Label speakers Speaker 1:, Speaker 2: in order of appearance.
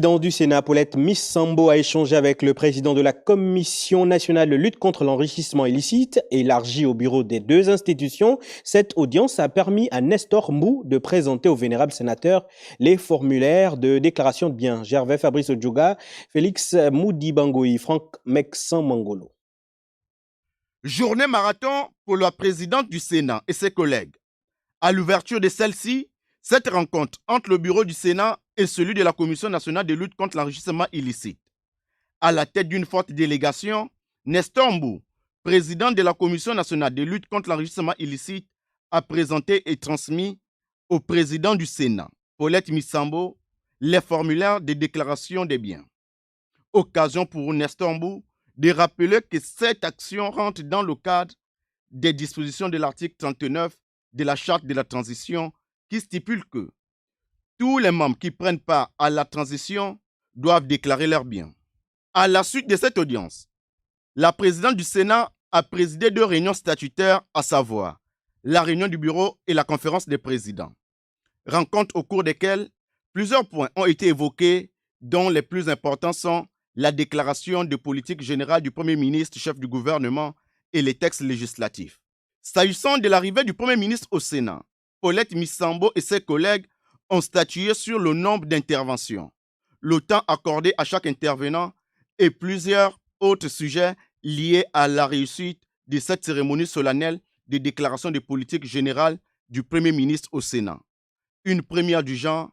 Speaker 1: Président du Sénat, Paulette Missambo, a échangé avec le président de la Commission nationale de lutte contre l'enrichissement illicite, élargie au bureau des deux institutions. Cette audience a permis à Nestor Mbou de présenter au vénérable sénateur les formulaires de déclaration de biens. Gervais Fabrice Odjouga, Félix Moudi-Bangoui, Franck Meksan Mangolo.
Speaker 2: Journée marathon pour la présidente du Sénat et ses collègues. À l'ouverture de celle-ci, cette rencontre entre le bureau du Sénat et celui de la Commission nationale de lutte contre l'enrichissement illicite. À la tête d'une forte délégation, Nestor Mbou, président de la Commission nationale de lutte contre l'enrichissement illicite, a présenté et transmis au président du Sénat, Paulette Missambo, les formulaires de déclaration des biens. Occasion pour Nestor Mbou de rappeler que cette action rentre dans le cadre des dispositions de l'article 39 de la Charte de la transition qui stipule que tous les membres qui prennent part à la transition doivent déclarer leurs biens. À la suite de cette audience, la présidente du Sénat a présidé 2 réunions statutaires, à savoir la réunion du bureau et la conférence des présidents. Rencontres au cours desquelles plusieurs points ont été évoqués, dont les plus importants sont la déclaration de politique générale du Premier ministre, chef du gouvernement, et les textes législatifs. S'agissant de l'arrivée du Premier ministre au Sénat, Paulette Missambo et ses collègues ont statué sur le nombre d'interventions, le temps accordé à chaque intervenant et plusieurs autres sujets liés à la réussite de cette cérémonie solennelle de déclaration de politique générale du Premier ministre au Sénat. Une première du genre